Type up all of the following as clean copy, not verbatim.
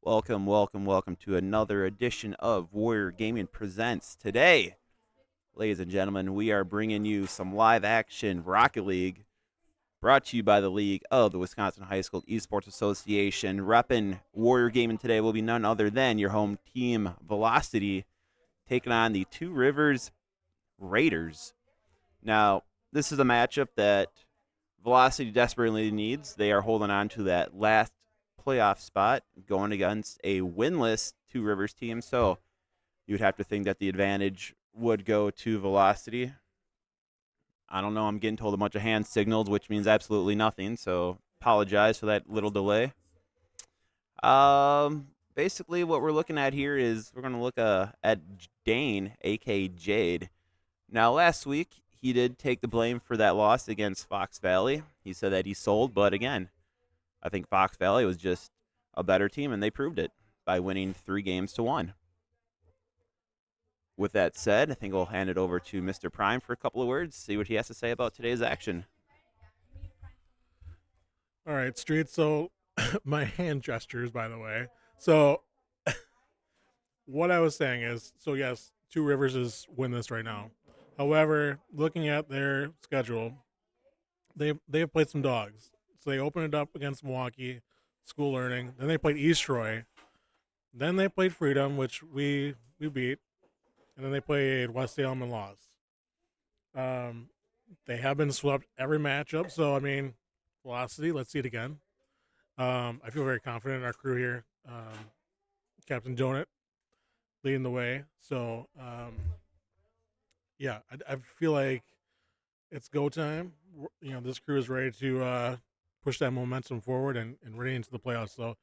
Welcome, welcome, welcome to another edition of Warrior Gaming Presents. Today, ladies and gentlemen, we are bringing you some live action Rocket League brought to you by the League of the Wisconsin High School Esports Association. Repping Warrior Gaming today will be none other than your home team, Velocity, taking on the Two Rivers Raiders. Now, this is a matchup that Velocity desperately needs. They are holding on to that last playoff spot going against a winless Two Rivers team. So you would have to think that the advantage would go to Velocity. I don't know. I'm getting told a bunch of hand signals, which means absolutely nothing. So apologize for that little delay. Basically, what we're looking at here is we're going to look at Dane, aka Jade. Now, last week, he did take the blame for that loss against Fox Valley. He said that he sold, but again, I think Fox Valley was just a better team, and they proved it by winning 3-1. With that said, I think I'll hand it over to Mr. Prime for a couple of words, see what he has to say about today's action. All right, Street. So, my hand gestures, by the way. So, what I was saying is, yes, Two Rivers is winless right now. However, looking at their schedule, they've played some dogs. So they opened it up against Milwaukee, School Learning. Then they played East Troy. Then they played Freedom, which we beat, and then they played West Salem and lost. They have been swept every matchup. So I mean, Velocity. Let's see it again. I feel very confident in our crew here. Captain Donut leading the way. So, yeah, I feel like it's go time. You know, this crew is ready to push that momentum forward and ready into the playoffs. So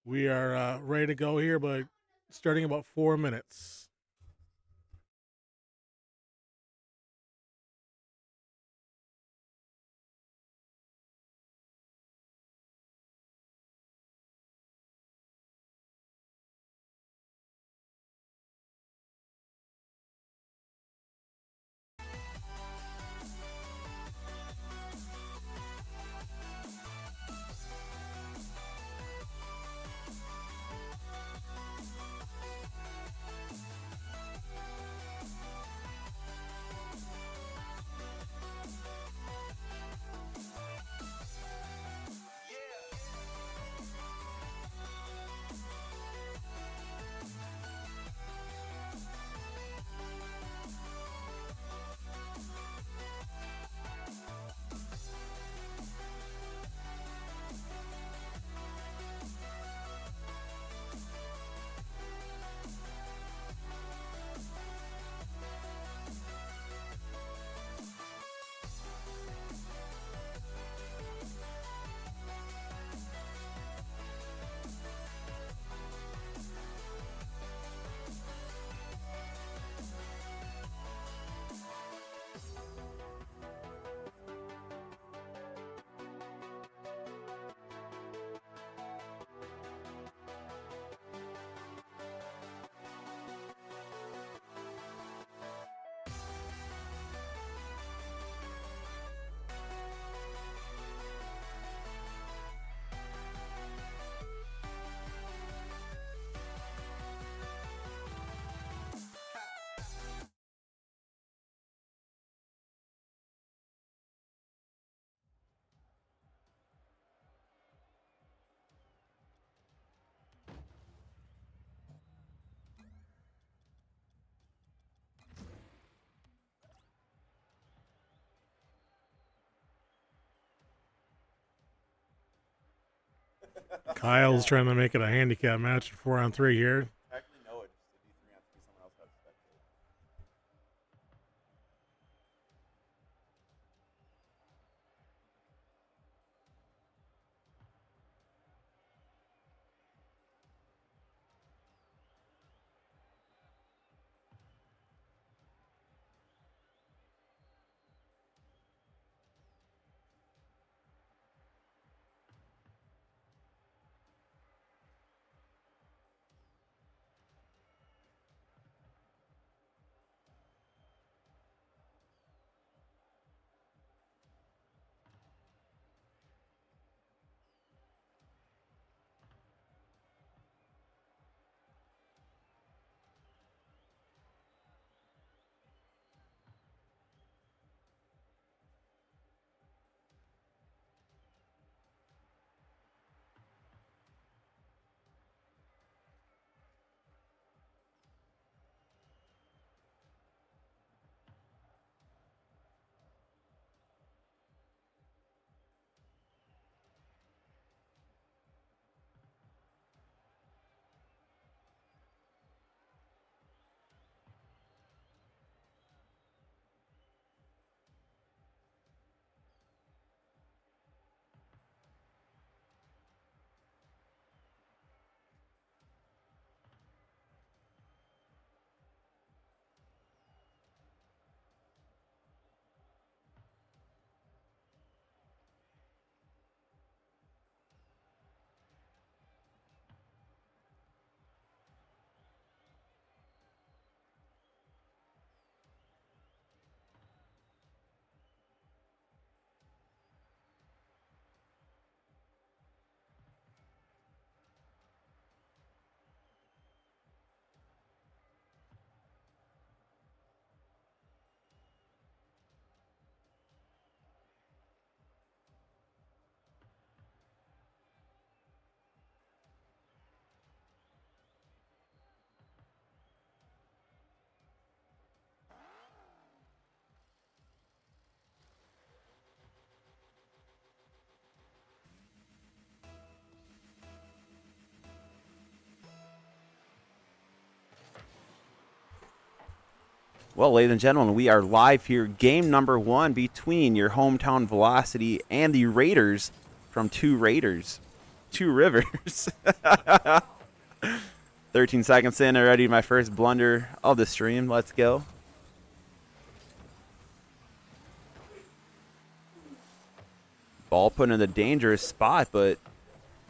we are ready to go here, but starting about 4 minutes. Kyle's trying to make it a handicap match, 4-on-3 here. Actually, no, it's a D3 on 3. Someone else has to spectate. Well, ladies and gentlemen, we are live here. Game number 1 between your hometown Velocity and the Raiders from Two Rivers. 13 seconds in already, my first blunder of the stream. Let's go. Ball put in a dangerous spot, but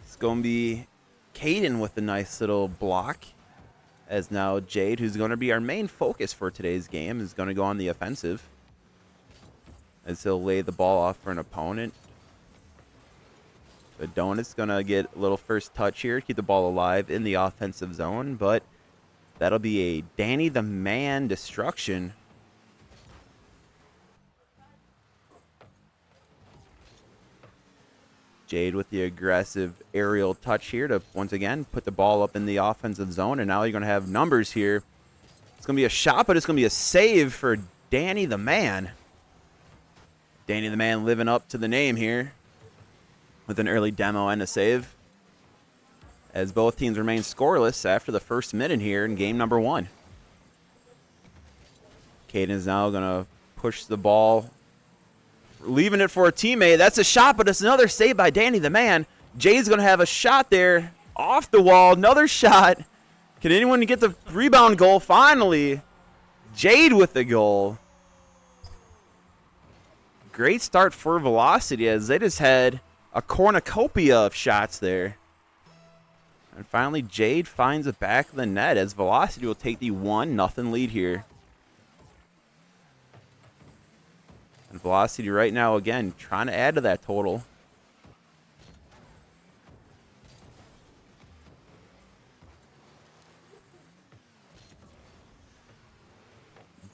it's going to be Caden with a nice little block. As now Jade, who's going to be our main focus for today's game, is going to go on the offensive. As he'll lay the ball off for an opponent. The Donut's going to get a little first touch here, keep the ball alive in the offensive zone, but that'll be a Danny the Man destruction. Jade with the aggressive aerial touch here to, once again, put the ball up in the offensive zone. And now you're going to have numbers here. It's going to be a shot, but it's going to be a save for Danny the Man. Danny the Man living up to the name here with an early demo and a save. As both teams remain scoreless after the first minute here in game number 1. Caden is now going to push the ball, leaving it for a teammate. That's a shot, but it's another save by Danny the Man. Jay's going to have a shot there off the wall. Another shot. Can anyone get the rebound goal? Finally, Jade with the goal. Great start for Velocity as they just had a cornucopia of shots there. And finally, Jade finds the back of the net as Velocity will take the 1-0 lead here. And Velocity right now, again, trying to add to that total.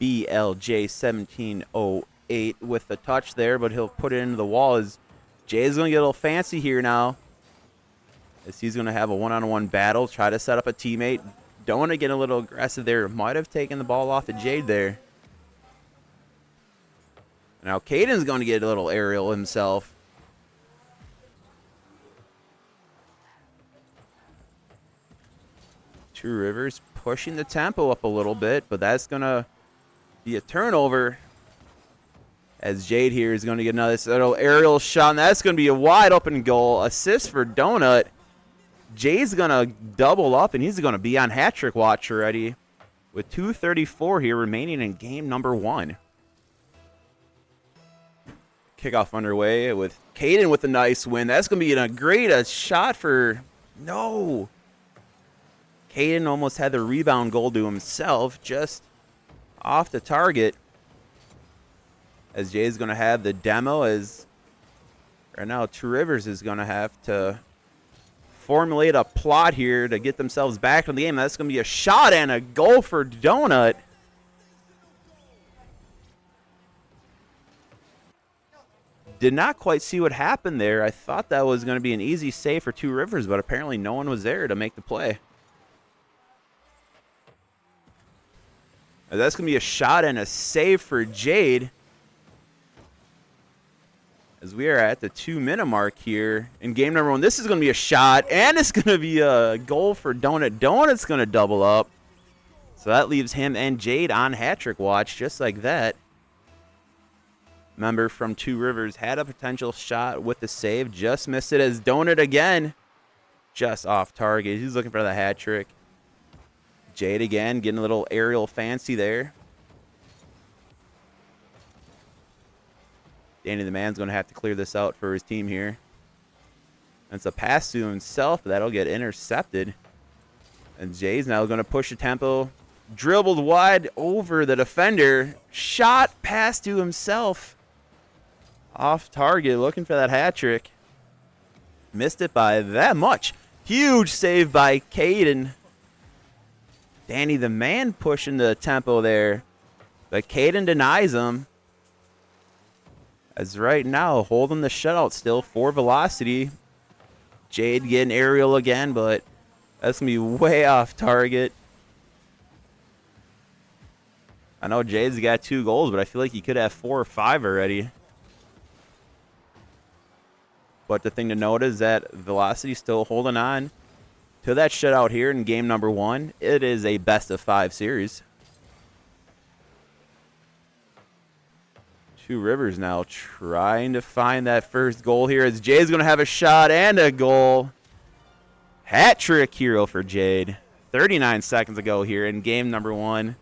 BLJ1708 with the touch there, but he'll put it into the wall as Jay's going to get a little fancy here now. As he's going to have a one-on-one battle, try to set up a teammate. Don't want to get a little aggressive there. Might have taken the ball off of Jade there. Now Caden's going to get a little aerial himself. Two Rivers pushing the tempo up a little bit, but that's going to be a turnover. As Jade here is going to get another little aerial shot, and that's going to be a wide open goal. Assist for Donut. Jade's going to double up, and he's going to be on hat trick watch already with 2:34 here remaining in game number 1. Kickoff underway with Caden with a nice win. That's going to be a great shot for... No. Caden almost had the rebound goal to himself, just off the target. As Jay's going to have the demo, as right now Two Rivers is going to have to formulate a plot here to get themselves back in the game. That's going to be a shot and a goal for Donut. Did not quite see what happened there. I thought that was going to be an easy save for Two Rivers, but apparently no one was there to make the play. That's going to be a shot and a save for Jade. As we are at the 2-minute mark here in game number 1. This is going to be a shot, and it's going to be a goal for Donut. Donut's going to double up. So that leaves him and Jade on hat trick watch, just like that. Member from Two Rivers had a potential shot with the save. Just missed it as Donut again. Just off target. He's looking for the hat trick. Jade again getting a little aerial fancy there. Danny the Man's going to have to clear this out for his team here. And it's a pass to himself. That'll get intercepted. And Jay's now going to push the tempo. Dribbled wide over the defender. Shot pass to himself. Off target, looking for that hat trick. Missed it by that much. Huge save by Caden. Danny the Man pushing the tempo there. But Caden denies him. As right now, holding the shutout still for Velocity. Jade getting aerial again, but that's going to be way off target. I know Jade's got 2 goals, but I feel like he could have 4 or 5 already. But the thing to note is that Velocity still holding on to that shutout here in game number 1. It is a best-of-5 series. Two Rivers now trying to find that first goal here as Jade's going to have a shot and a goal. Hat trick hero for Jade. 39 seconds ago here in game number 1.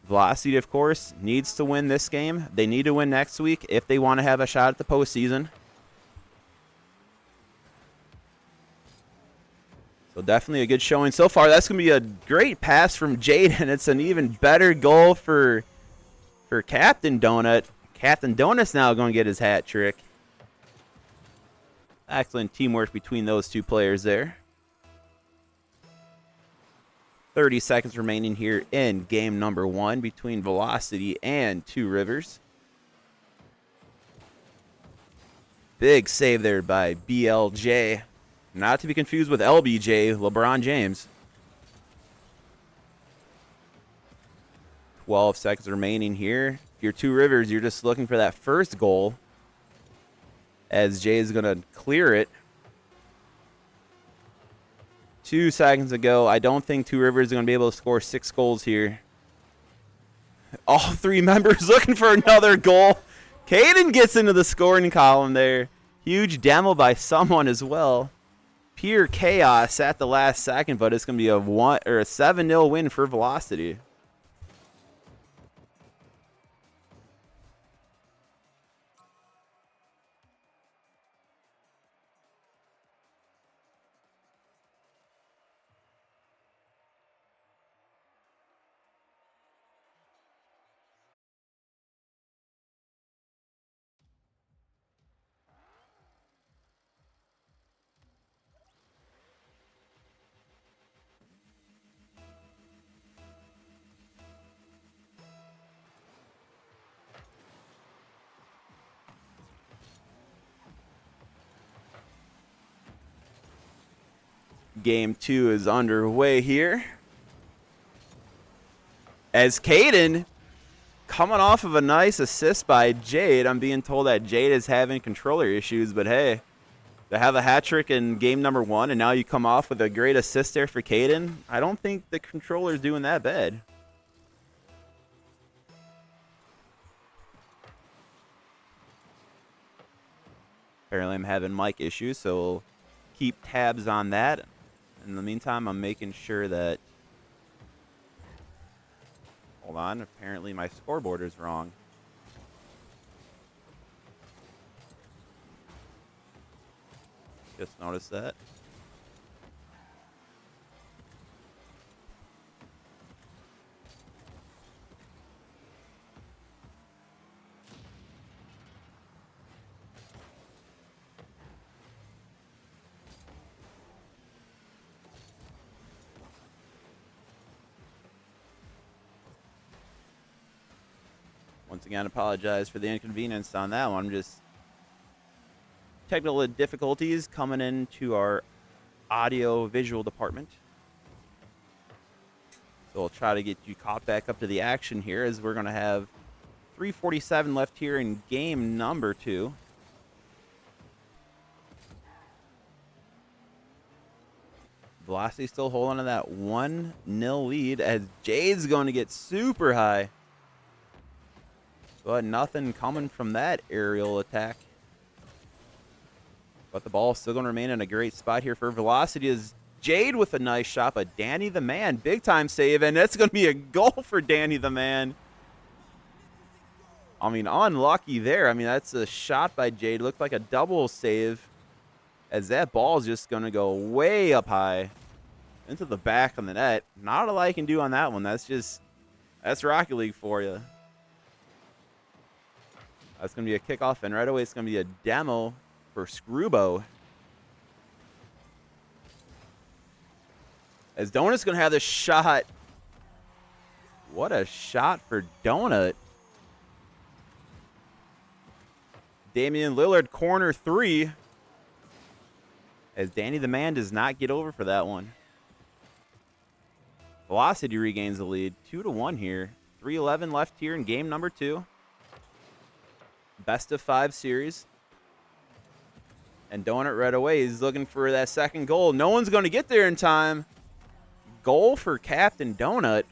Velocity, of course, needs to win this game. They need to win next week if they want to have a shot at the postseason. So definitely a good showing so far. That's going to be a great pass from Jade, and it's an even better goal for Captain Donut. Captain Donut's now going to get his hat trick. Excellent teamwork between those two players there. 30 seconds remaining here in game number 1 between Velocity and Two Rivers. Big save there by BLJ. Not to be confused with LBJ, LeBron James. 12 seconds remaining here. If you're Two Rivers, you're just looking for that first goal, as Jay is going to clear it. 2 seconds ago, I don't think Two Rivers is going to be able to score 6 goals here. All 3 members looking for another goal. Caden gets into the scoring column there. Huge demo by someone as well. Pure chaos at the last second, but it's going to be a 7-0 win for Velocity. Game 2 is underway here. As Caden, coming off of a nice assist by Jade. I'm being told that Jade is having controller issues, but hey, to have a hat trick in game number 1 and now you come off with a great assist there for Caden, I don't think the controller's doing that bad. Apparently I'm having mic issues, so we'll keep tabs on that. In the meantime, I'm making sure that... Hold on, apparently my scoreboard is wrong. Just noticed that. Once again, apologize for the inconvenience on that one. Just technical difficulties coming into our audio visual department. So we'll try to get you caught back up to the action here, as we're going to have 3:47 left here in game number 2. Velocity still holding on to that 1-0 lead, as Jade's going to get super high. But nothing coming from that aerial attack. But the ball is still going to remain in a great spot here for Velocity, as Jade with a nice shot, but Danny the Man, big time save, and that's going to be a goal for Danny the Man. I mean, unlucky there. I mean, that's a shot by Jade. Looked like a double save, as that ball is just going to go way up high into the back of the net. Not a lot I can do on that one. That's Rocket League for you. That's going to be a kickoff, and right away it's going to be a demo for Screwbo. As Donut's going to have this shot. What a shot for Donut. Damian Lillard, corner 3. As Danny the Man does not get over for that one. Velocity regains the lead. 2-1 here. 3:11 left here in game number 2. Best of 5 series. And Donut right away, he's looking for that second goal. No one's going to get there in time. Goal for Captain Donut.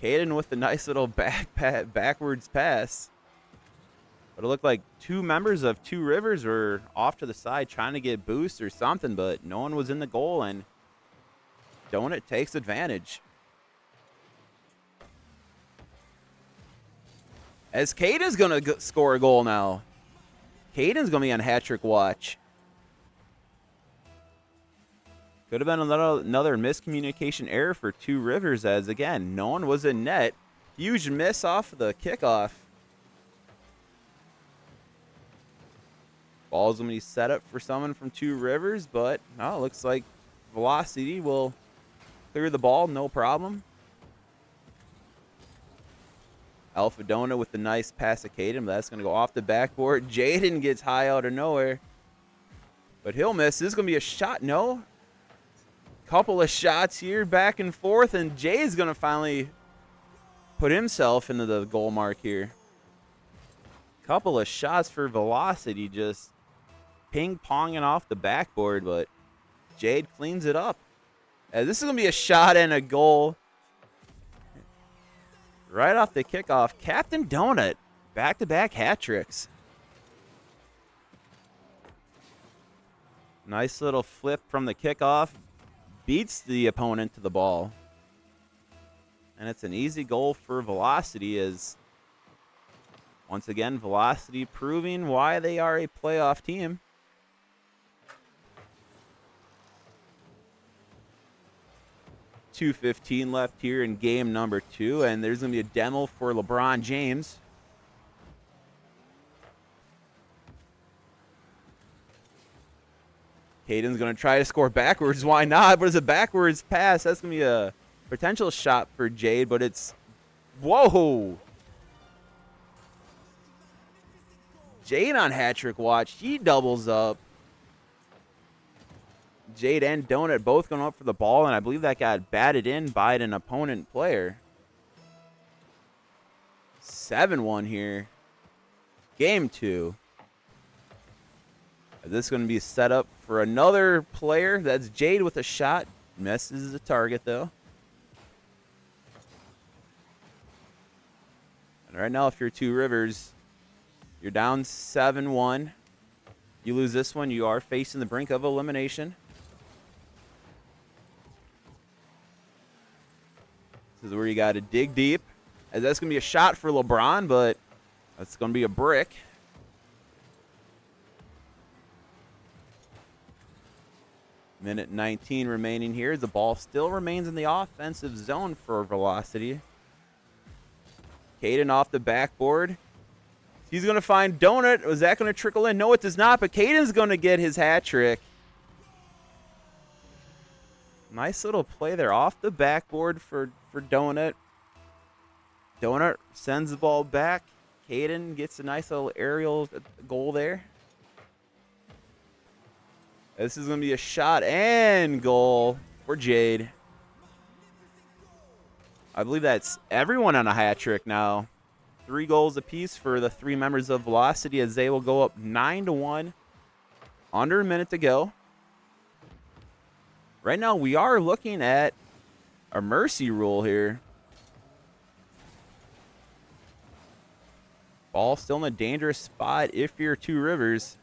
Caden with the nice little backwards pass. But it looked like two members of Two Rivers were off to the side trying to get boost or something, but no one was in the goal, and Donut takes advantage. As Caden's going to score a goal now. Caden's going to be on hat-trick watch. Could have been another miscommunication error for Two Rivers, as, again, no one was in net. Huge miss off the kickoff. Ball's going to be set up for someone from Two Rivers, but oh, it looks like Velocity will clear the ball, no problem. Alpha Donut with the nice pass to Caden, but that's going to go off the backboard. Jaden gets high out of nowhere, but he'll miss. This is going to be a shot. No. Couple of shots here back and forth, and Jay's going to finally put himself into the goal mark here. Couple of shots for Velocity, just ping-ponging off the backboard, but Jade cleans it up. This is going to be a shot and a goal. Right off the kickoff, Captain Donut, back-to-back hat tricks. Nice little flip from the kickoff. Beats the opponent to the ball. And it's an easy goal for Velocity, as once again, Velocity proving why they are a playoff team. .2:15 left here in game number 2, and there's going to be a demo for LeBron James. Caden's going to try to score backwards. Why not? But it's a backwards pass. That's going to be a potential shot for Jade, but it's... Whoa! Jade on hat-trick watch. He doubles up. Jade and Donut both going up for the ball, and I believe that got batted in by an opponent player. 7-1 here. Game 2. This is going to be set up for another player. That's Jade with a shot. Misses the target, though. And right now, if you're Two Rivers, you're down 7-1. You lose this one, you are facing the brink of elimination. This is where you got to dig deep. As that's going to be a shot for LeBron, but that's going to be a brick. Minute 19 remaining here. The ball still remains in the offensive zone for Velocity. Caden off the backboard. He's going to find Donut. Was that going to trickle in? No, it does not, but Caden's going to get his hat trick. Nice little play there off the backboard for Donut. Donut sends the ball back. Caden gets a nice little aerial goal there. This is going to be a shot and goal for Jade. I believe that's everyone on a hat trick now. 3 goals apiece for the 3 members of Velocity, as they will go up 9-1. Under a minute to go. Right now, we are looking at a mercy rule here. Ball still in a dangerous spot if you're Two Rivers.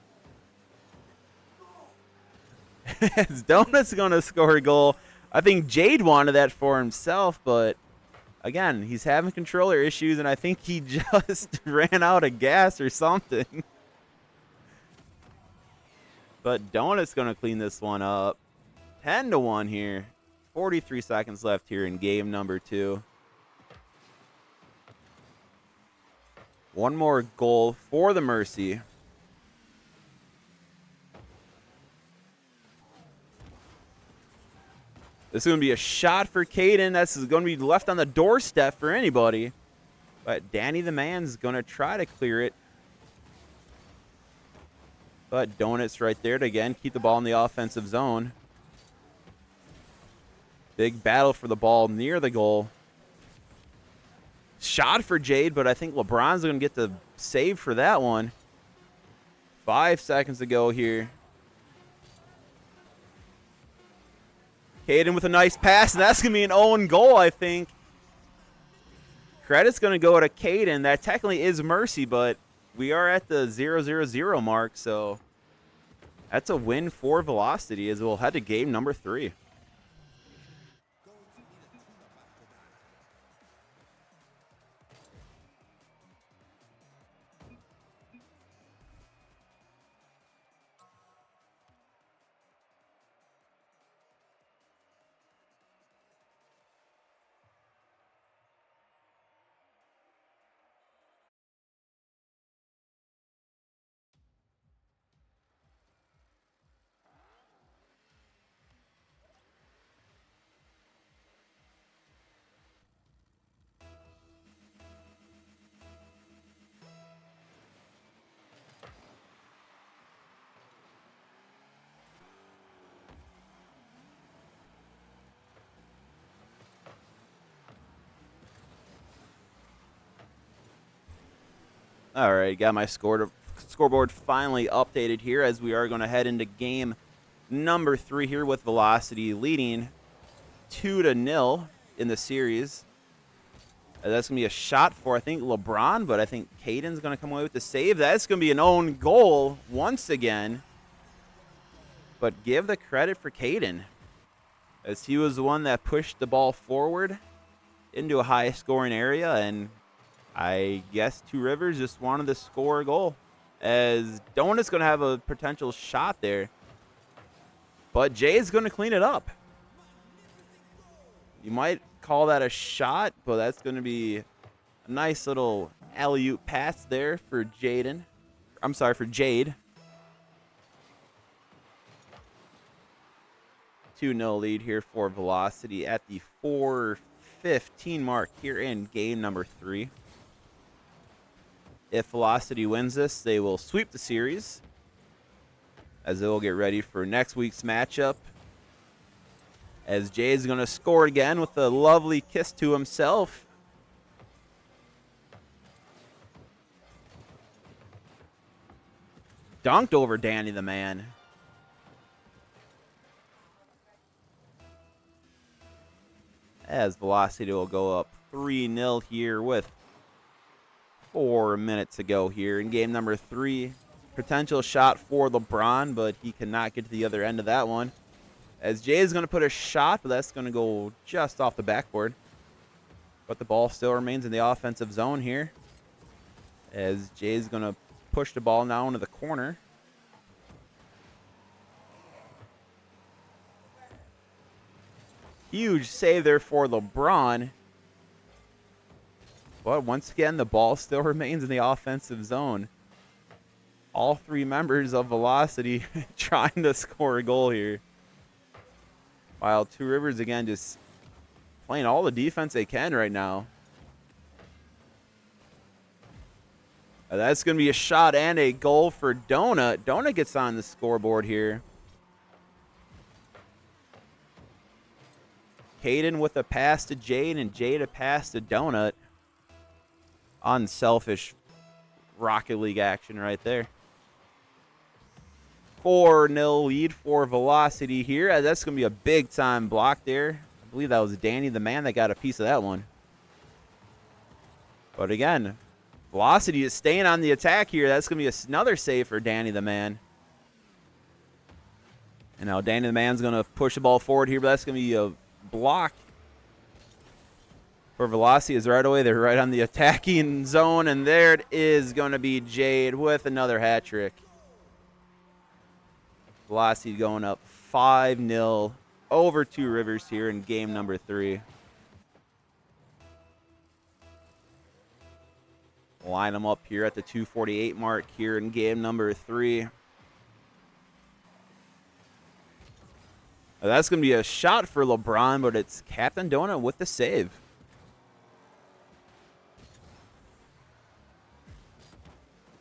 Donut's going to score a goal. I think Jade wanted that for himself, but again, he's having controller issues, and I think he just ran out of gas or something. But Donut's going to clean this one up. 10-1 here. 43 seconds left here in game number 2. One more goal for the Mercy. This is going to be a shot for Caden. This is going to be left on the doorstep for anybody. But Danny the Man's going to try to clear it. But Donut's right there to, again, keep the ball in the offensive zone. Big battle for the ball near the goal. Shot for Jade, but I think LeBron's going to get the save for that one. 5 seconds to go here. Caden with a nice pass, and that's going to be an own goal, I think. Credit's going to go to Caden. That technically is mercy, but we are at the 0-0-0 mark, so that's a win for Velocity as we'll head to game number 3. All right, got my scoreboard finally updated here as we are going to head into game number 3 here with Velocity leading 2-0 in the series. That's going to be a shot for, I think, LeBron, but I think Caden's going to come away with the save. That's going to be an own goal once again. But give the credit for Caden, as he was the one that pushed the ball forward into a high-scoring area, and I guess Two Rivers just wanted to score a goal, as Donut's going to have a potential shot there. But Jay is going to clean it up. You might call that a shot, but that's going to be a nice little alley-oop pass there for Jaden. I'm sorry, for Jade. 2-0 lead here for Velocity at the 4:15 mark here in game number 3. If Velocity wins this, they will sweep the series, as they will get ready for next week's matchup, as Jay is going to score again with a lovely kiss to himself. Dunked over Danny the man. As Velocity will go up 3-0 here with 4 minutes to go here in game number 3. Potential shot for LeBron, but he cannot get to the other end of that one, as Jay is going to put a shot, but that's going to go just off the backboard. But the ball still remains in the offensive zone here, as Jay is going to push the ball now into the corner. Huge save there for LeBron. But once again, the ball still remains in the offensive zone. All 3 members of Velocity trying to score a goal here, while Two Rivers, again, just playing all the defense they can right now. That's going to be a shot and a goal for Donut. Donut gets on the scoreboard here. Caden with a pass to Jade, and Jade a pass to Donut. Unselfish Rocket League action right there. 4-0 lead for Velocity here. That's going to be a big-time block there. I believe that was Danny the man that got a piece of that one. But again, Velocity is staying on the attack here. That's going to be another save for Danny the man. And now Danny the man's going to push the ball forward here, but that's going to be a block for Velocity, is right away they're right on the attacking zone, and there it is going to be Jade with another hat trick. Velocity going up 5-0 over Two Rivers here in game number 3. Line them up here at the 2:48 mark here in game number 3. That's going to be a shot for LeBron, but it's Captain Donut with the save.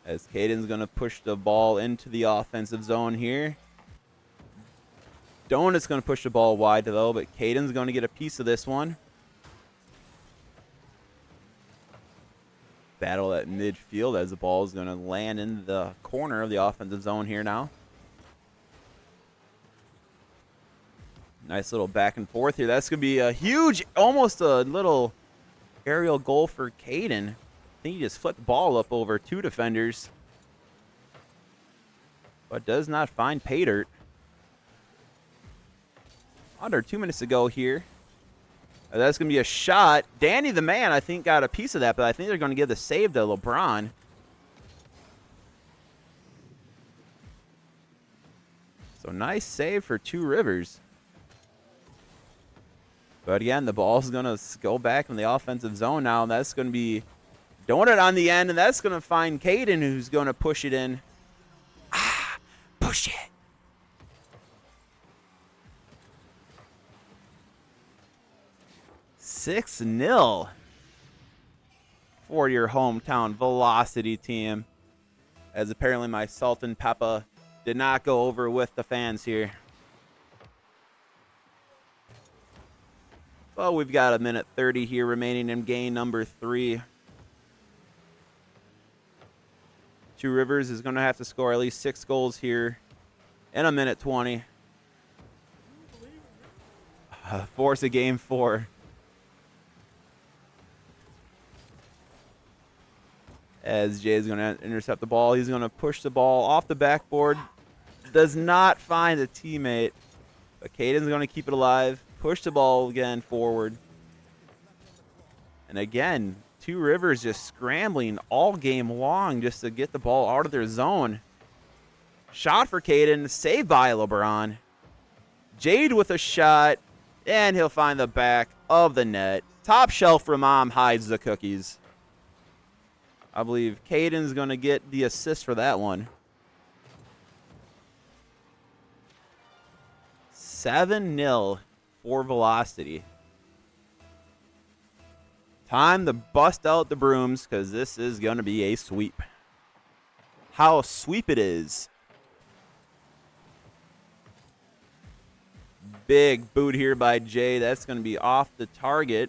As Caden's going to push the ball into the offensive zone here. Donut's going to push the ball wide, though, but Caden's going to get a piece of this one. Battle at midfield as the ball is going to land in the corner of the offensive zone here now. Nice little back and forth here. That's going to be a huge, almost a little Aerial goal for Caden. I think he just flipped the ball up over 2 defenders, but does not find pay dirt. Under 2 minutes to go here. That's going to be a shot. Danny the man, I think, got a piece of that, but I think they're going to give the save to LeBron. So nice save for Two Rivers. But again, the ball's going to go back in the offensive zone now. That's going to be Donut on the end, and that's going to find Caden, who's going to push it in. Ah, push it. Six 0 for your hometown Velocity team. As apparently my salt and pepper did not go over with the fans here. Well, we've got a minute 30 here remaining in game number 3. Two Rivers is going to have to score at least 6 goals here in a minute 20. Force a game 4. As Jay is going to intercept the ball. He's going to push the ball off the backboard. Does not find a teammate. But Caden's going to keep it alive. Push the ball again forward. And again, Two Rivers just scrambling all game long just to get the ball out of their zone. Shot for Caden. Saved by LeBron. Jade with a shot. And he'll find the back of the net. Top shelf for Mom hides the cookies. I believe Caden's going to get the assist for that one. 7-0 for Velocity. Time to bust out the brooms because this is going to be a sweep. How sweep it is. Big boot here by Jay. That's going to be off the target.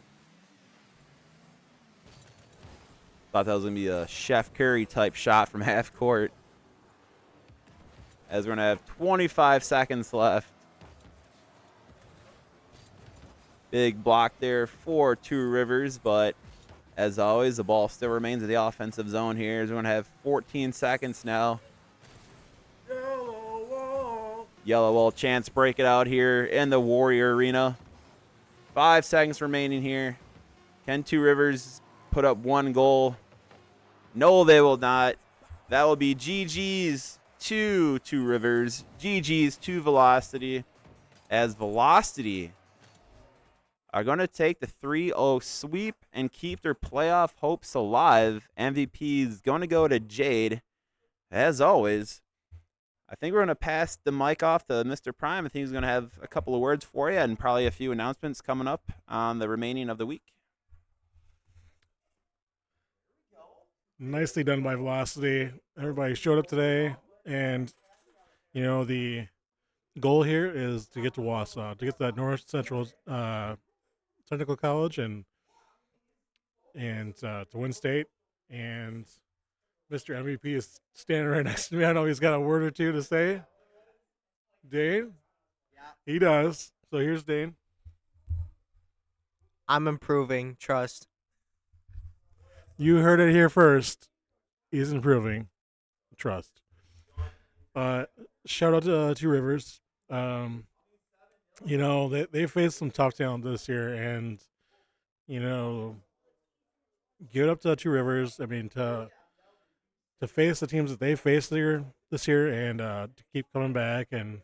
Thought that was going to be a Chef Curry type shot from half court. As we're going to have 25 seconds left. Big block there for Two Rivers, but as always, the ball still remains in the offensive zone here. As we're going to have 14 seconds now. Yellow wall chance break it out here in the Warrior Arena. 5 seconds remaining here. Can Two Rivers put up 1 goal? No, they will not. That will be GG's to Two Rivers. GG's to Velocity. As Velocity are going to take the 3-0 sweep and keep their playoff hopes alive. MVP is going to go to Jade. As always, I think we're going to pass the mic off to Mr. Prime. I think he's going to have a couple of words for you and probably a few announcements coming up on the remaining of the week. Nicely done by Velocity. Everybody showed up today, and you know the goal here is to get to Wausau, to get to that North Central Technical College, and to win state. And Mr. MVP is standing right next to me. I know he's got a word or two to say. Dane? Yeah. He does. So here's Dane. I'm improving. Trust. You heard it here first. He's improving. Trust. Shout out to Two Rivers. You know, they faced some tough talent this year, and, you know, give it up to Two Rivers. I mean, to face the teams that they faced this year and to keep coming back, and,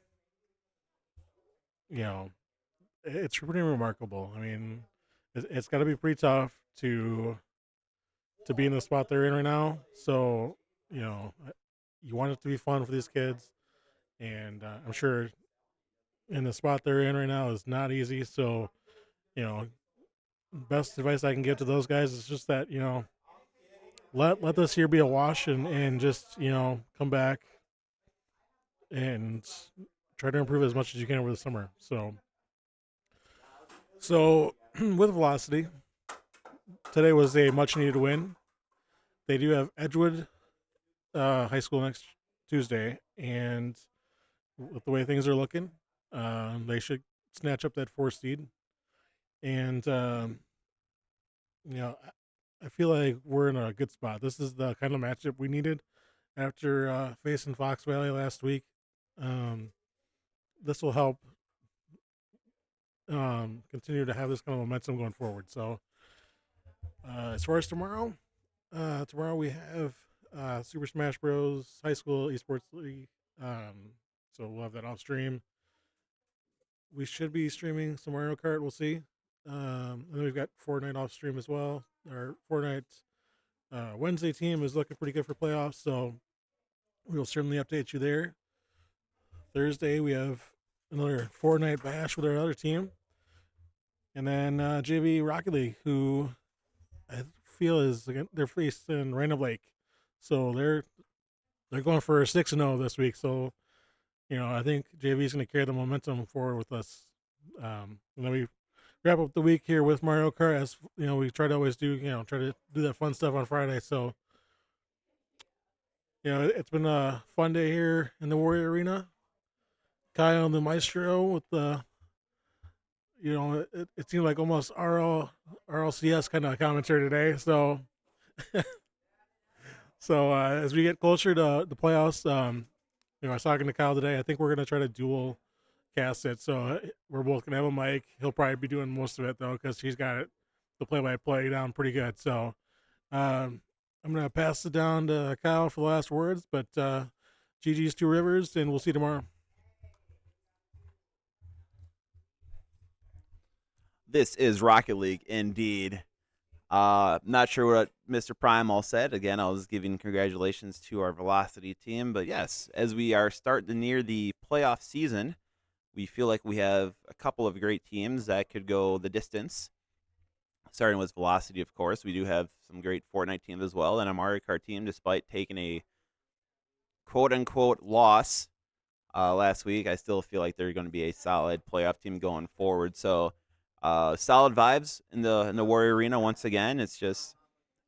you know, it's pretty remarkable. I mean, it's got to be pretty tough to be in the spot they're in right now. So, you know, you want it to be fun for these kids, and I'm sure in the spot they're in right now is not easy. So, you know, best advice I can give to those guys is just that, you know, let this year be a wash and just, you know, come back and try to improve as much as you can over the summer. So with Velocity, today was a much needed win. They do have Edgewood High School next Tuesday, and with the way things are looking, they should snatch up that 4 seed. And I feel like we're in a good spot. This is the kind of matchup we needed after facing Fox Valley last week. Um, this will help continue to have this kind of momentum going forward. So, as far as tomorrow we have Super Smash Bros. High School Esports League. So we'll have that off stream. We should be streaming some Mario Kart. We'll see. And then we've got Fortnite off stream as well. Our Fortnite Wednesday team is looking pretty good for playoffs, so we'll certainly update you there. Thursday we have another Fortnite bash with our other team, and then JV Rocket League, who I feel is they're facing Random Lake, so they're going for a 6-0 this week. So I think JV is going to carry the momentum forward with us. And then we wrap up the week here with Mario Kart, as we try to always do. Try to do that fun stuff on Friday. So it's been a fun day here in the Warrior Arena. Kyle and the Maestro with the it seemed like almost RLCS kind of commentary today. So as we get closer to the playoffs, I was talking to Kyle today. I think we're gonna try to dual cast it. So we're both gonna have a mic. He'll probably be doing most of it though, because he's got the play-by-play down pretty good. So I'm gonna pass it down to Kyle for the last words. But GG's Two Rivers, and we'll see you tomorrow. This is Rocket League indeed. Not sure what Mr. Primal said. Again, I was giving congratulations to our Velocity team. But yes, as we are starting to near the playoff season, we feel like we have a couple of great teams that could go the distance. Starting with Velocity, of course. We do have some great Fortnite teams as well, and a Mario Kart team, despite taking a quote-unquote loss last week. I still feel like they're going to be a solid playoff team going forward. So solid vibes in the Warrior Arena once again. It's just,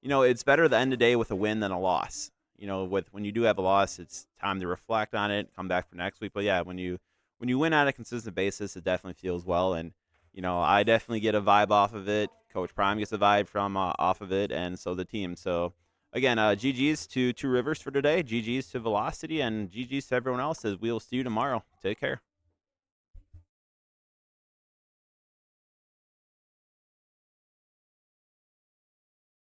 it's better the end of the day with a win than a loss. When you do have a loss, it's time to reflect on it, come back for next week. But yeah, when you win on a consistent basis, it definitely feels well. And I definitely get a vibe off of it. Coach Prime gets a vibe from off of it, and so the team. So again, GG's to Two Rivers for today. GG's to Velocity, and GG's to everyone else. As we'll see you tomorrow. Take care.